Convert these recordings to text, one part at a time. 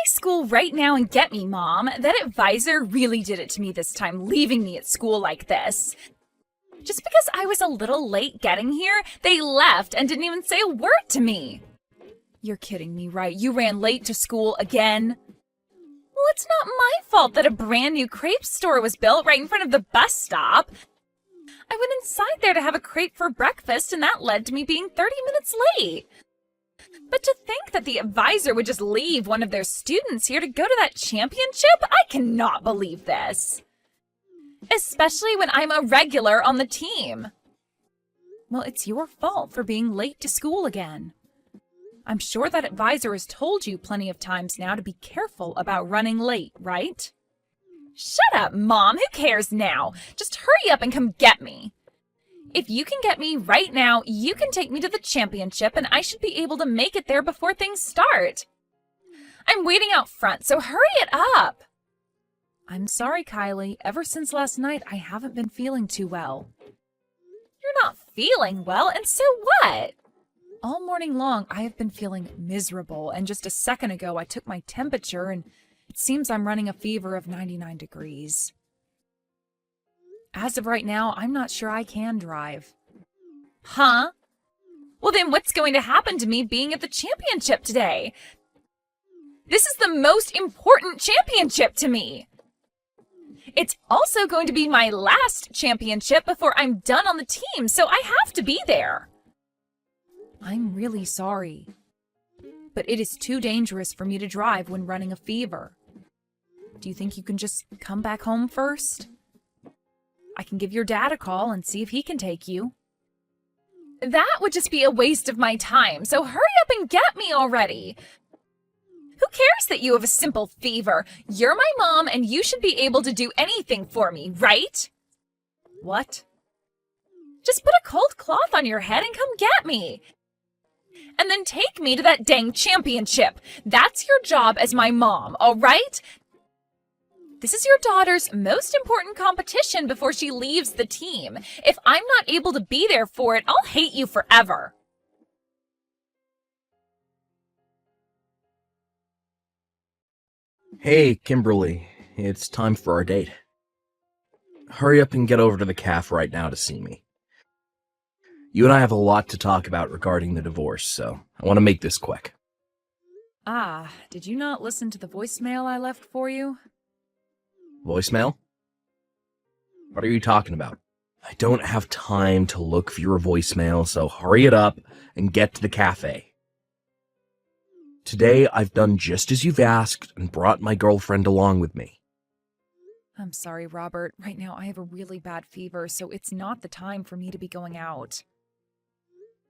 school right now and get me, Mom. That advisor really did it to me this time, leaving me at school like this. Just because I was a little late getting here, they left and didn't even say a word to me. You're kidding me, right? You ran late to school again? Well, it's not my fault that a brand new crepe store was built right in front of the bus stop. I went inside there to have a crepe for breakfast, and that led to me being 30 minutes late. But to think that the advisor would just leave one of their students here to go to that championship, I cannot believe this. Especially when I'm a regular on the team. Well, it's your fault for being late to school again. I'm sure that advisor has told you plenty of times now to be careful about running late, right? Shut up, Mom. Who cares now? Just hurry up and come get me. If you can get me right now, you can take me to the championship and I should be able to make it there before things start. I'm waiting out front, so hurry it up. I'm sorry, Kylie. Ever since last night, I haven't been feeling too well. You're not feeling well, and so what? All morning long, I have been feeling miserable, and just a second ago, I took my temperature, and it seems I'm running a fever of 99 degrees. As of right now, I'm not sure I can drive. Huh? Well, then what's going to happen to me being at the championship today? This is the most important championship to me. It's also going to be my last championship before I'm done on the team, so I have to be there. I'm really sorry, but it is too dangerous for me to drive when running a fever. Do you think you can just come back home first? I can give your dad a call and see if he can take you. That would just be a waste of my time, so hurry up and get me already. Who cares that you have a simple fever? You're my mom and you should be able to do anything for me, right? What? Just put a cold cloth on your head and come get me. And then take me to that dang championship. That's your job as my mom, all right? This is your daughter's most important competition before she leaves the team. If I'm not able to be there for it, I'll hate you forever. Hey, Kimberly, it's time for our date. Hurry up and get over to the cafe right now to see me. You and I have a lot to talk about regarding the divorce, so I want to make this quick. Ah, did you not listen to the voicemail I left for you? Voicemail? What are you talking about? I don't have time to look for your voicemail, so hurry it up and get to the cafe. Today, I've done just as you've asked and brought my girlfriend along with me. I'm sorry, Robert. Right now, I have a really bad fever, so it's not the time for me to be going out.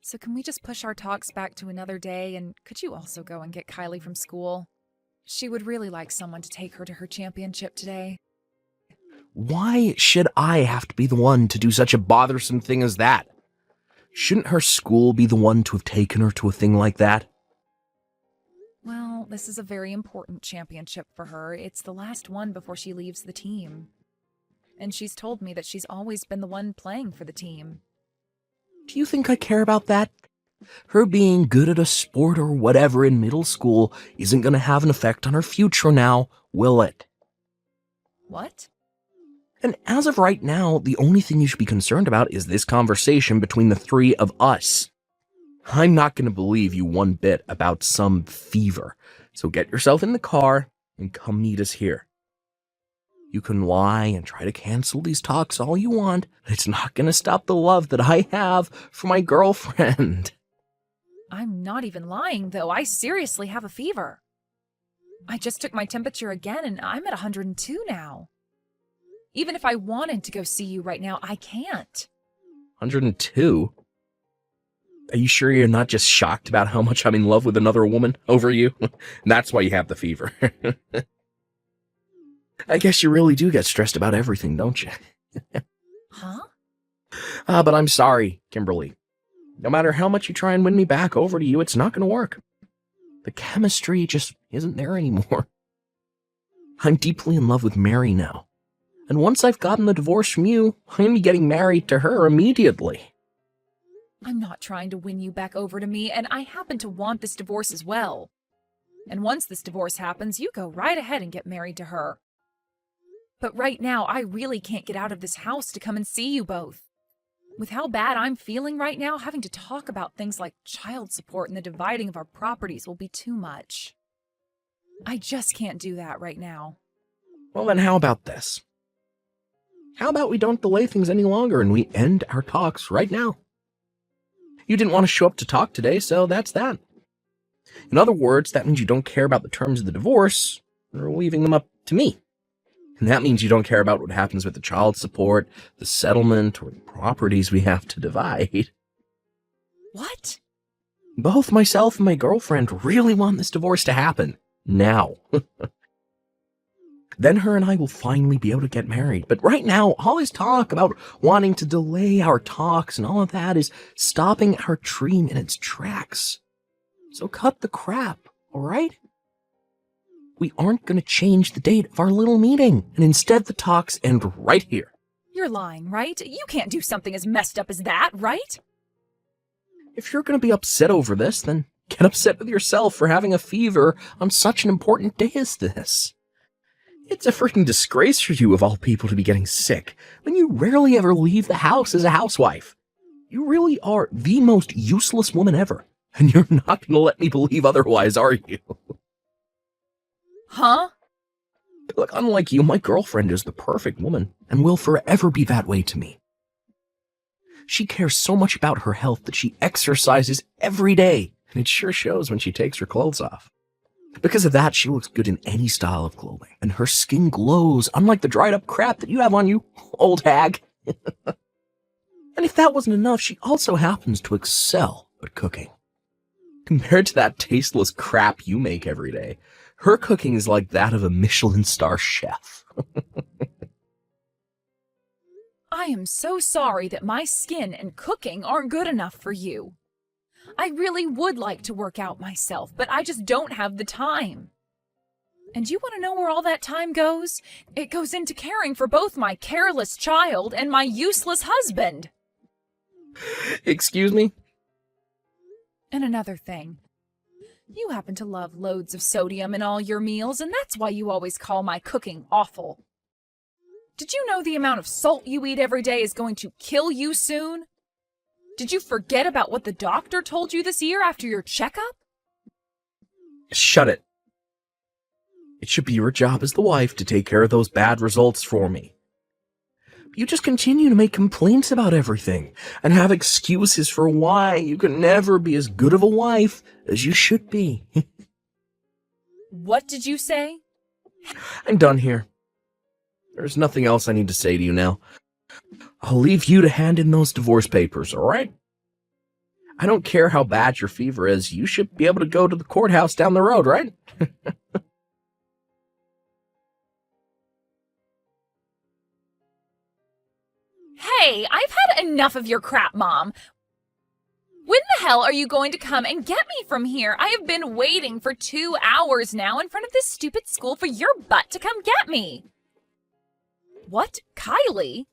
So can we just push our talks back to another day, and could you also go and get Kylie from school? She would really like someone to take her to her championship today. Why should I have to be the one to do such a bothersome thing as that? Shouldn't her school be the one to have taken her to a thing like that? Well, this is a very important championship for her. It's the last one before she leaves the team. And she's told me that she's always been the one playing for the team. Do you think I care about that? Her being good at a sport or whatever in middle school isn't going to have an effect on her future now, will it? What? And as of right now, the only thing you should be concerned about is this conversation between the three of us. I'm not going to believe you one bit about some fever, so get yourself in the car and come meet us here. You can lie and try to cancel these talks all you want, but it's not going to stop the love that I have for my girlfriend. I'm not even lying, though. I seriously have a fever. I just took my temperature again, and I'm at 102 now. Even if I wanted to go see you right now, I can't. 102? Are you sure you're not just shocked about how much I'm in love with another woman over you? That's why you have the fever. I guess you really do get stressed about everything, don't you? Huh? But I'm sorry, Kimberly. No matter how much you try and win me back over to you, it's not going to work. The chemistry just isn't there anymore. I'm deeply in love with Mary now. And once I've gotten the divorce from you, I'm going to be getting married to her immediately. I'm not trying to win you back over to me, and I happen to want this divorce as well. And once this divorce happens, you go right ahead and get married to her. But right now, I really can't get out of this house to come and see you both. With how bad I'm feeling right now, having to talk about things like child support and the dividing of our properties will be too much. I just can't do that right now. Well, then how about this? How about we don't delay things any longer and we end our talks right now? You didn't want to show up to talk today, so that's that. In other words, that means you don't care about the terms of the divorce, or leaving them up to me. And that means you don't care about what happens with the child support, the settlement, or the properties we have to divide. What? Both myself and my girlfriend really want this divorce to happen. Now. Then her and I will finally be able to get married. But right now, all this talk about wanting to delay our talks and all of that is stopping our dream in its tracks. So cut the crap, alright? We aren't going to change the date of our little meeting, and instead the talks end right here. You're lying, right? You can't do something as messed up as that, right? If you're going to be upset over this, then get upset with yourself for having a fever on such an important day as this. It's a freaking disgrace for you, of all people, to be getting sick when you rarely ever leave the house as a housewife. You really are the most useless woman ever, and you're not going to let me believe otherwise, are you? Huh? Look, unlike you, my girlfriend is the perfect woman and will forever be that way to me. She cares so much about her health that she exercises every day, and it sure shows when she takes her clothes off. Because of that, she looks good in any style of clothing, and her skin glows, unlike the dried-up crap that you have on you, old hag. And if that wasn't enough, she also happens to excel at cooking. Compared to that tasteless crap you make every day, her cooking is like that of a Michelin star chef. I am so sorry that my skin and cooking aren't good enough for you. I really would like to work out myself, but I just don't have the time. And you want to know where all that time goes? It goes into caring for both my careless child and my useless husband. Excuse me? And another thing. You happen to love loads of sodium in all your meals, and that's why you always call my cooking awful. Did you know the amount of salt you eat every day is going to kill you soon? Did you forget about what the doctor told you this year after your checkup? Shut it. It should be your job as the wife to take care of those bad results for me. You just continue to make complaints about everything and have excuses for why you can never be as good of a wife as you should be. What did you say? I'm done here. There's nothing else I need to say to you now. I'll leave you to hand in those divorce papers, all right? I don't care how bad your fever is. You should be able to go to the courthouse down the road, right? Hey, I've had enough of your crap, Mom. When the hell are you going to come and get me from here? I have been waiting for 2 hours now in front of this stupid school for your butt to come get me. What? Kylie?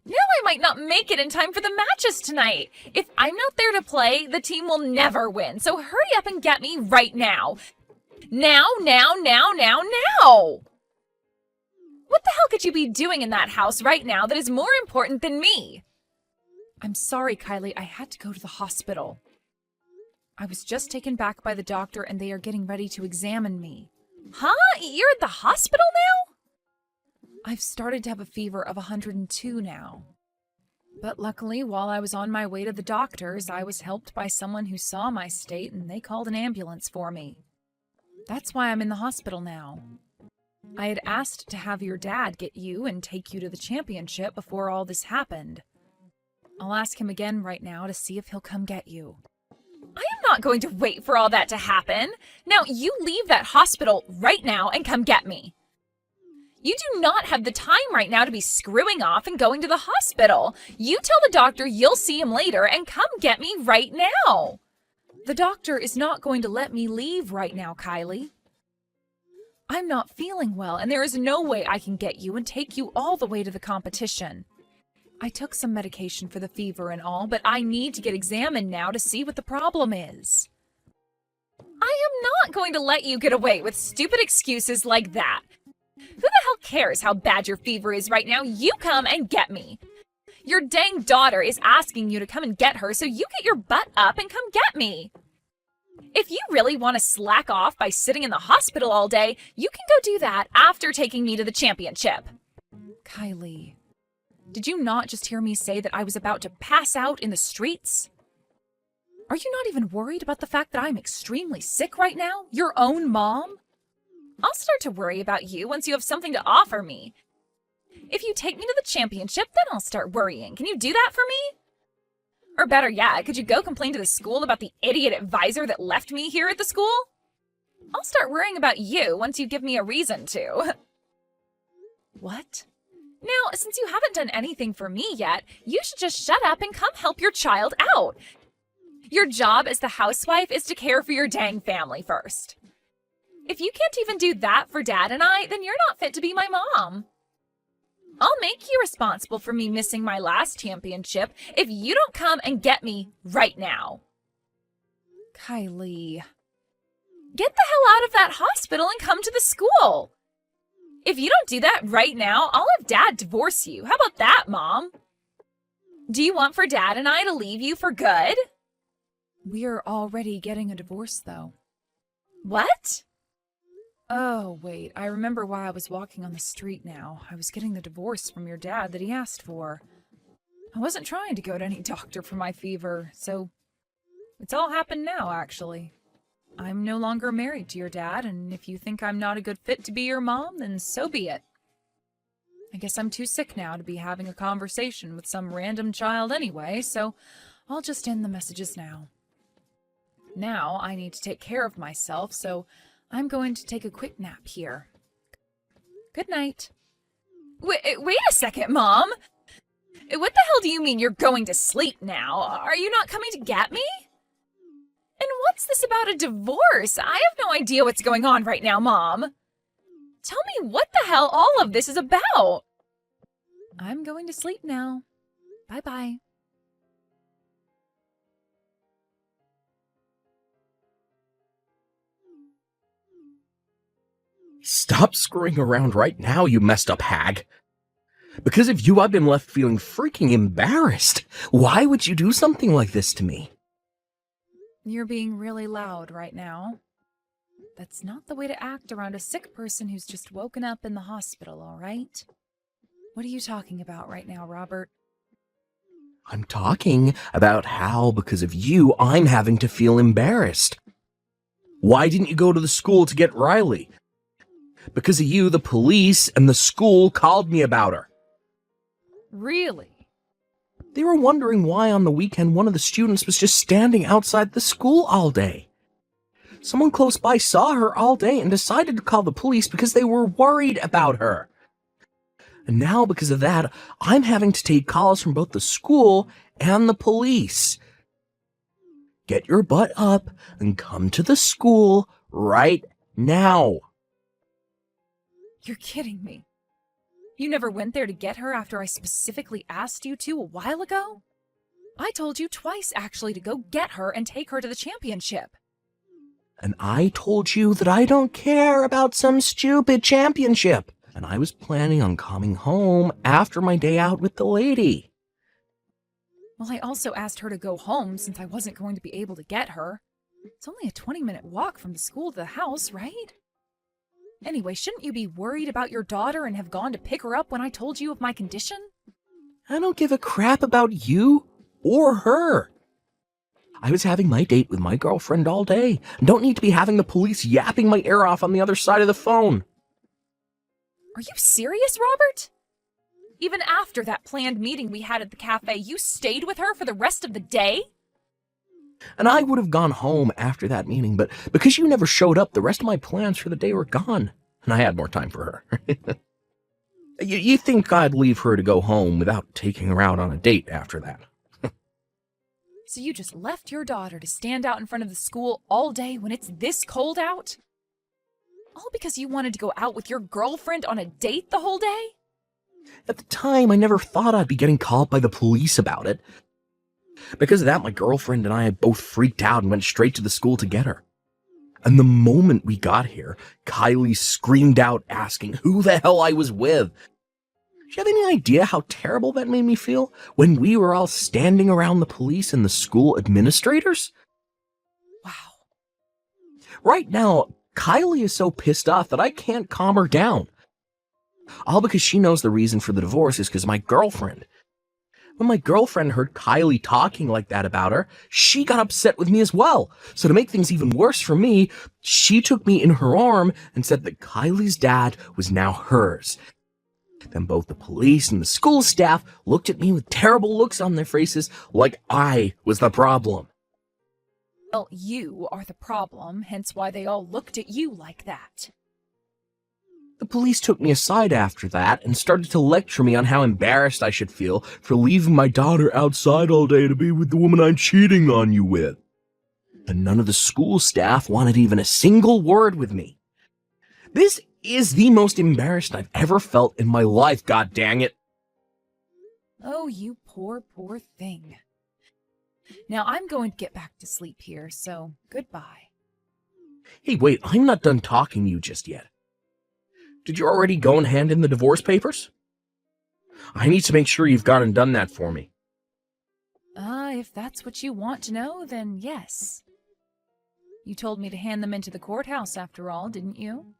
Now I might not make it in time for the matches tonight. If I'm not there to play, the team will never win. So hurry up and get me right now. Now. What the hell could you be doing in that house right now that is more important than me? I'm sorry, Kylie. I had to go to the hospital. I was just taken back by the doctor and they are getting ready to examine me. Huh? You're at the hospital now? I've started to have a fever of 102 now. But luckily, while I was on my way to the doctor's, I was helped by someone who saw my state and they called an ambulance for me. That's why I'm in the hospital now. I had asked to have your dad get you and take you to the championship before all this happened. I'll ask him again right now to see if he'll come get you. I am not going to wait for all that to happen. Now, you leave that hospital right now and come get me. You do not have the time right now to be screwing off and going to the hospital. You tell the doctor you'll see him later and come get me right now. The doctor is not going to let me leave right now, Kylie. I'm not feeling well, and there is no way I can get you and take you all the way to the competition. I took some medication for the fever and all, but I need to get examined now to see what the problem is. I am not going to let you get away with stupid excuses like that. Who the hell cares how bad your fever is right now? You come and get me. Your dang daughter is asking you to come and get her, so you get your butt up and come get me. If you really want to slack off by sitting in the hospital all day, you can go do that after taking me to the championship. Kylie, did you not just hear me say that I was about to pass out in the streets? Are you not even worried about the fact that I'm extremely sick right now? Your own mom? I'll start to worry about you once you have something to offer me. If you take me to the championship, then I'll start worrying. Can you do that for me? Or better yet, could you go complain to the school about the idiot advisor that left me here at the school? I'll start worrying about you once you give me a reason to. What? Now, since you haven't done anything for me yet, you should just shut up and come help your child out. Your job as the housewife is to care for your dang family first. If you can't even do that for Dad and I, then you're not fit to be my mom. I'll make you responsible for me missing my last championship if you don't come and get me right now. Kylie, get the hell out of that hospital and come to the school. If you don't do that right now, I'll have Dad divorce you. How about that, Mom? Do you want for Dad and I to leave you for good? We're already getting a divorce, though. What? Oh, wait, I remember why I was walking on the street now. I was getting the divorce from your dad that he asked for. I wasn't trying to go to any doctor for my fever, so it's all happened now, actually. I'm no longer married to your dad, and if you think I'm not a good fit to be your mom, then so be it. I guess I'm too sick now to be having a conversation with some random child anyway, so I'll just end the messages now. Now I need to take care of myself, so I'm going to take a quick nap here. Good night. Wait a second, Mom. What the hell do you mean you're going to sleep now? Are you not coming to get me? And what's this about a divorce? I have no idea what's going on right now, Mom. Tell me what the hell all of this is about. I'm going to sleep now. Bye-bye. Stop screwing around right now, you messed up hag. Because of you, I've been left feeling freaking embarrassed. Why would you do something like this to me? You're being really loud right now. That's not the way to act around a sick person who's just woken up in the hospital, all right? What are you talking about right now, Robert? I'm talking about how, because of you, I'm having to feel embarrassed. Why didn't you go to the school to get Riley? Because of you, the police and the school called me about her. Really? They were wondering why on the weekend one of the students was just standing outside the school all day. Someone close by saw her all day and decided to call the police because they were worried about her. And now, because of that, I'm having to take calls from both the school and the police. Get your butt up and come to the school right now. You're kidding me. You never went there to get her after I specifically asked you to a while ago? I told you twice, actually, to go get her and take her to the championship. And I told you that I don't care about some stupid championship. And I was planning on coming home after my day out with the lady. Well, I also asked her to go home since I wasn't going to be able to get her. It's only a 20-minute walk from the school to the house, right? Anyway, shouldn't you be worried about your daughter and have gone to pick her up when I told you of my condition? I don't give a crap about you or her. I was having my date with my girlfriend all day. Don't need to be having the police yapping my ear off on the other side of the phone. Are you serious, Robert? Even after that planned meeting we had at the cafe, you stayed with her for the rest of the day? And I would have gone home after that meeting, but because you never showed up, the rest of my plans for the day were gone. And I had more time for her. You think I'd leave her to go home without taking her out on a date after that? So you just left your daughter to stand out in front of the school all day when it's this cold out? All because you wanted to go out with your girlfriend on a date the whole day? At the time, I never thought I'd be getting called by the police about it. Because of that, my girlfriend and I both freaked out and went straight to the school to get her. And the moment we got here, Kylie screamed out asking who the hell I was with. Do you have any idea how terrible that made me feel when we were all standing around the police and the school administrators? Wow. Right now, Kylie is so pissed off that I can't calm her down. All because she knows the reason for the divorce is because my girlfriend. When my girlfriend heard Kylie talking like that about her, she got upset with me as well. So to make things even worse for me, she took me in her arm and said that Kylie's dad was now hers. Then both the police and the school staff looked at me with terrible looks on their faces like I was the problem. Well, you are the problem, hence why they all looked at you like that. The police took me aside after that and started to lecture me on how embarrassed I should feel for leaving my daughter outside all day to be with the woman I'm cheating on you with. And none of the school staff wanted even a single word with me. This is the most embarrassed I've ever felt in my life, god dang it. Oh, you poor, poor thing. Now I'm going to get back to sleep here, so goodbye. Hey, wait, I'm not done talking to you just yet. Did you already go and hand in the divorce papers? I need to make sure you've gone and done that for me. If that's what you want to know, then yes. You told me to hand them into the courthouse after all, didn't you?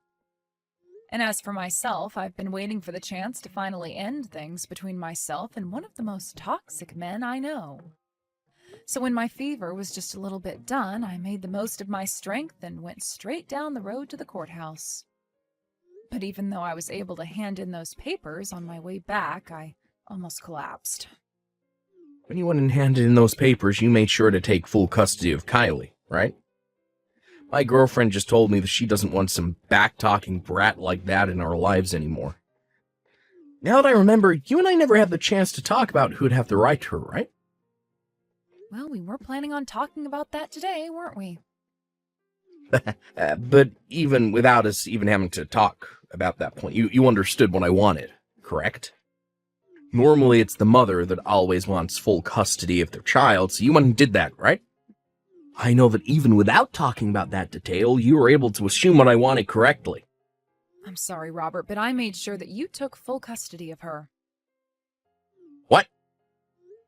And as for myself, I've been waiting for the chance to finally end things between myself and one of the most toxic men I know. So when my fever was just a little bit done, I made the most of my strength and went straight down the road to the courthouse. But even though I was able to hand in those papers on my way back, I almost collapsed. When you went and handed in those papers, you made sure to take full custody of Kylie, right? My girlfriend just told me that she doesn't want some back-talking brat like that in our lives anymore. Now that I remember, you and I never had the chance to talk about who'd have the right to her, right? Well, we were planning on talking about that today, weren't we? But even without us even having to talk about that point, you understood what I wanted, correct? Normally it's the mother that always wants full custody of their child, so you went and did that, right? I know that even without talking about that detail, you were able to assume what I wanted correctly. I'm sorry, Robert, but I made sure that you took full custody of her. What?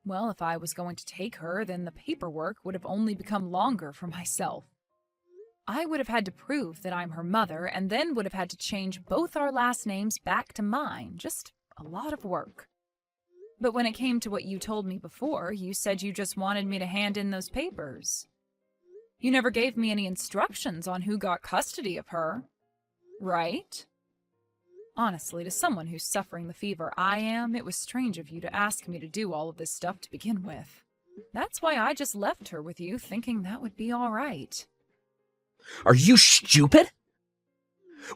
Well, if I was going to take her, then the paperwork would have only become longer for myself. I would have had to prove that I'm her mother, and then would have had to change both our last names back to mine. Just a lot of work. But when it came to what you told me before, you said you just wanted me to hand in those papers. You never gave me any instructions on who got custody of her, right? Honestly, to someone who's suffering the fever I am, it was strange of you to ask me to do all of this stuff to begin with. That's why I just left her with you, thinking that would be all right. Are you stupid?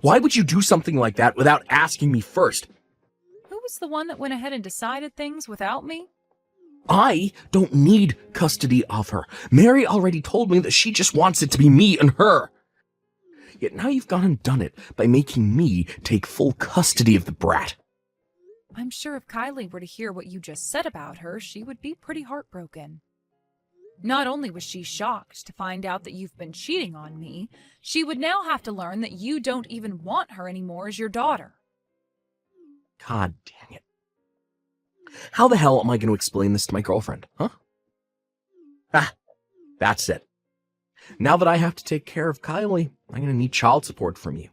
Why would you do something like that without asking me first? Who was the one that went ahead and decided things without me? I don't need custody of her. Mary already told me that she just wants it to be me and her. Yet now you've gone and done it by making me take full custody of the brat. I'm sure if Kylie were to hear what you just said about her, she would be pretty heartbroken. Not only was she shocked to find out that you've been cheating on me, she would now have to learn that you don't even want her anymore as your daughter. God dang it. How the hell am I going to explain this to my girlfriend, huh? That's it. Now that I have to take care of Kylie, I'm going to need child support from you.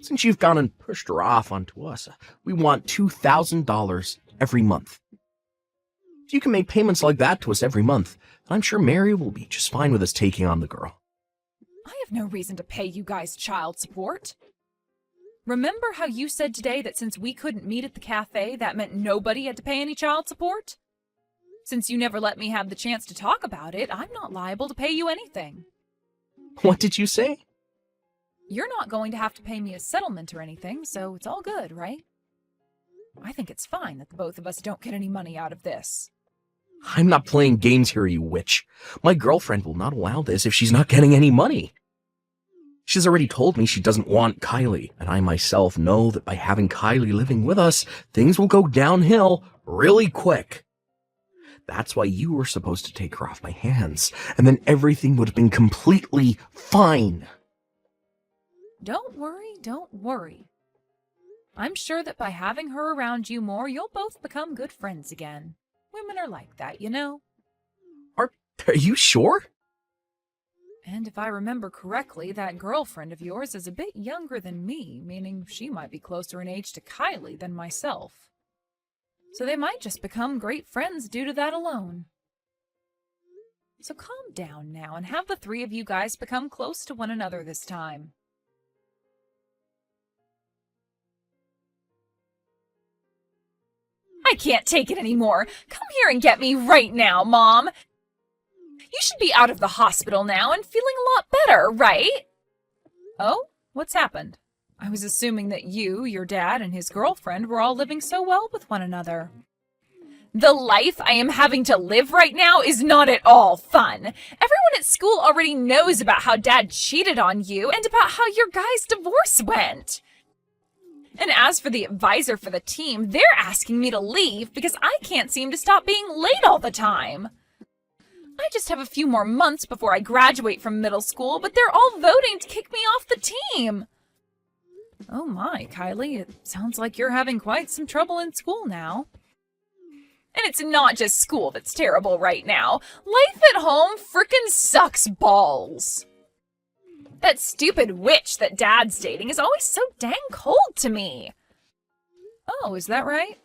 Since you've gone and pushed her off onto us, we want $2,000 every month. If you can make payments like that to us every month, I'm sure Mary will be just fine with us taking on the girl. I have no reason to pay you guys child support. Remember how you said today that since we couldn't meet at the cafe, that meant nobody had to pay any child support? Since you never let me have the chance to talk about it, I'm not liable to pay you anything. What did you say? You're not going to have to pay me a settlement or anything, so it's all good, right? I think it's fine that the both of us don't get any money out of this. I'm not playing games here, you witch. My girlfriend will not allow this if she's not getting any money. She's already told me she doesn't want Kylie, and I myself know that by having Kylie living with us, things will go downhill really quick. That's why you were supposed to take her off my hands, and then everything would have been completely fine. Don't worry. I'm sure that by having her around you more, you'll both become good friends again. Women are like that, you know? Are you sure? And if I remember correctly, that girlfriend of yours is a bit younger than me, meaning she might be closer in age to Kylie than myself. So they might just become great friends due to that alone. So calm down now and have the three of you guys become close to one another this time. I can't take it anymore. Come here and get me right now, Mom. You should be out of the hospital now and feeling a lot better, right? Oh, what's happened? I was assuming that you, your dad, and his girlfriend were all living so well with one another. The life I am having to live right now is not at all fun. Everyone at school already knows about how Dad cheated on you and about how your guys' divorce went. And as for the advisor for the team, they're asking me to leave because I can't seem to stop being late all the time. I just have a few more months before I graduate from middle school, but they're all voting to kick me off the team. Oh my, Kylie, it sounds like you're having quite some trouble in school now. And it's not just school that's terrible right now. Life at home frickin' sucks balls. That stupid witch that Dad's dating is always so dang cold to me. Oh, is that right?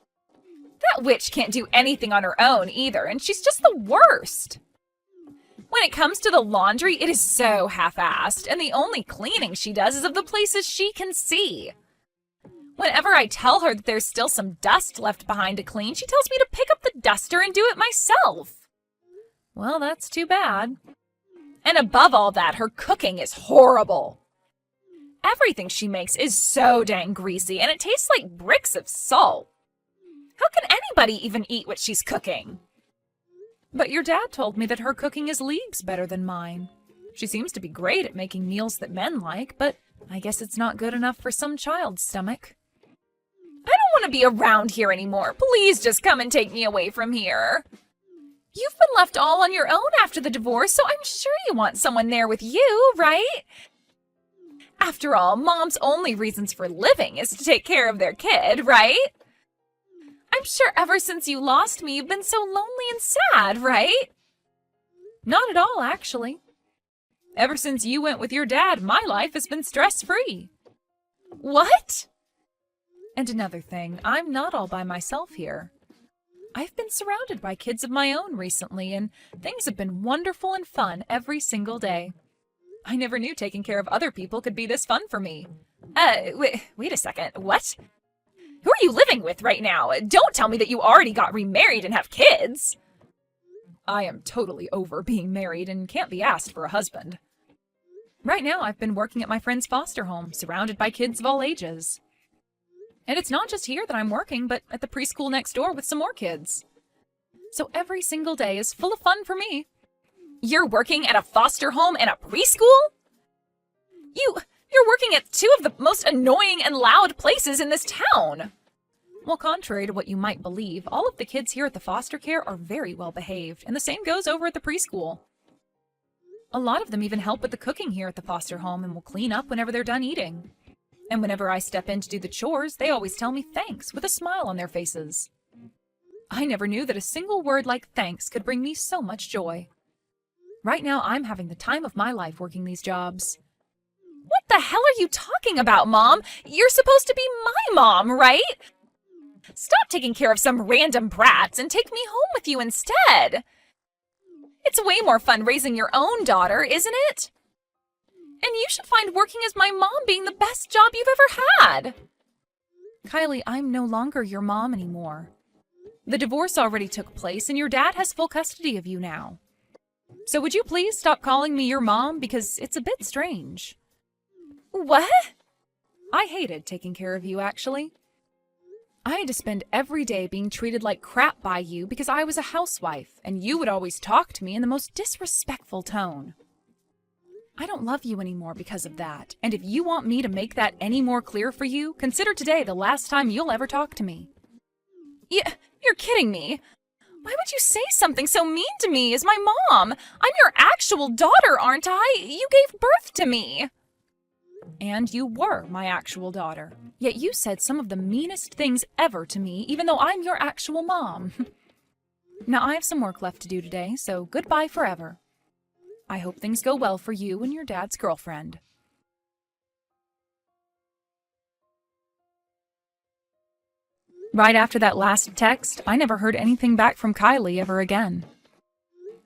That witch can't do anything on her own either, and she's just the worst. When it comes to the laundry, it is so half-assed, and the only cleaning she does is of the places she can see. Whenever I tell her that there's still some dust left behind to clean, she tells me to pick up the duster and do it myself. Well, that's too bad. And above all that, her cooking is horrible. Everything she makes is so dang greasy, and it tastes like bricks of salt. How can anybody even eat what she's cooking? But your dad told me that her cooking is leagues better than mine. She seems to be great at making meals that men like, but I guess it's not good enough for some child's stomach. I don't want to be around here anymore. Please just come and take me away from here. You've been left all on your own after the divorce, so I'm sure you want someone there with you, right? After all, Mom's only reasons for living is to take care of their kid, right? I'm sure ever since you lost me, you've been so lonely and sad, right? Not at all, actually. Ever since you went with your dad, my life has been stress-free. What? And another thing, I'm not all by myself here. I've been surrounded by kids of my own recently, and things have been wonderful and fun every single day. I never knew taking care of other people could be this fun for me. Wait a second, what? Who are you living with right now? Don't tell me that you already got remarried and have kids. I am totally over being married and can't be asked for a husband. Right now, I've been working at my friend's foster home, surrounded by kids of all ages. And it's not just here that I'm working, but at the preschool next door with some more kids. So every single day is full of fun for me. You're working at a foster home and a preschool? You're working at two of the most annoying and loud places in this town. Well, contrary to what you might believe, all of the kids here at the foster care are very well behaved, and the same goes over at the preschool. A lot of them even help with the cooking here at the foster home and will clean up whenever they're done eating. And whenever I step in to do the chores, they always tell me thanks with a smile on their faces. I never knew that a single word like thanks could bring me so much joy. Right now, I'm having the time of my life working these jobs. What the hell are you talking about, Mom? You're supposed to be my mom, right? Stop taking care of some random brats and take me home with you instead. It's way more fun raising your own daughter, isn't it? And you should find working as my mom being the best job you've ever had. Kylie, I'm no longer your mom anymore. The divorce already took place and your dad has full custody of you now. So would you please stop calling me your mom because it's a bit strange. What? I hated taking care of you, actually. I had to spend every day being treated like crap by you because I was a housewife, and you would always talk to me in the most disrespectful tone. I don't love you anymore because of that, and if you want me to make that any more clear for you, consider today the last time you'll ever talk to me. You're kidding me. Why would you say something so mean to me as my mom? I'm your actual daughter, aren't I? You gave birth to me. And you were my actual daughter. Yet you said some of the meanest things ever to me, even though I'm your actual mom. Now I have some work left to do today, so goodbye forever. I hope things go well for you and your dad's girlfriend. Right after that last text, I never heard anything back from Kylie ever again.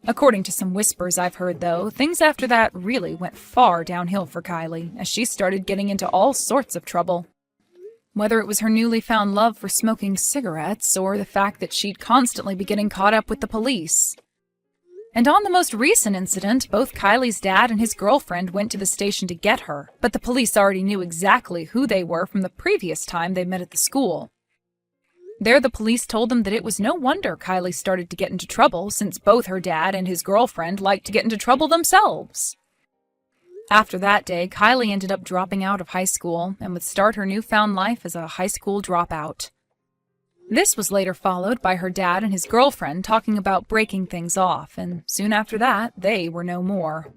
According to some whispers I've heard, though, things after that really went far downhill for Kylie, as she started getting into all sorts of trouble. Whether it was her newly found love for smoking cigarettes, or the fact that she'd constantly be getting caught up with the police. And on the most recent incident, both Kylie's dad and his girlfriend went to the station to get her, but the police already knew exactly who they were from the previous time they met at the school. There, the police told them that it was no wonder Kylie started to get into trouble, since both her dad and his girlfriend liked to get into trouble themselves. After that day, Kylie ended up dropping out of high school and would start her newfound life as a high school dropout. This was later followed by her dad and his girlfriend talking about breaking things off, and soon after that, they were no more.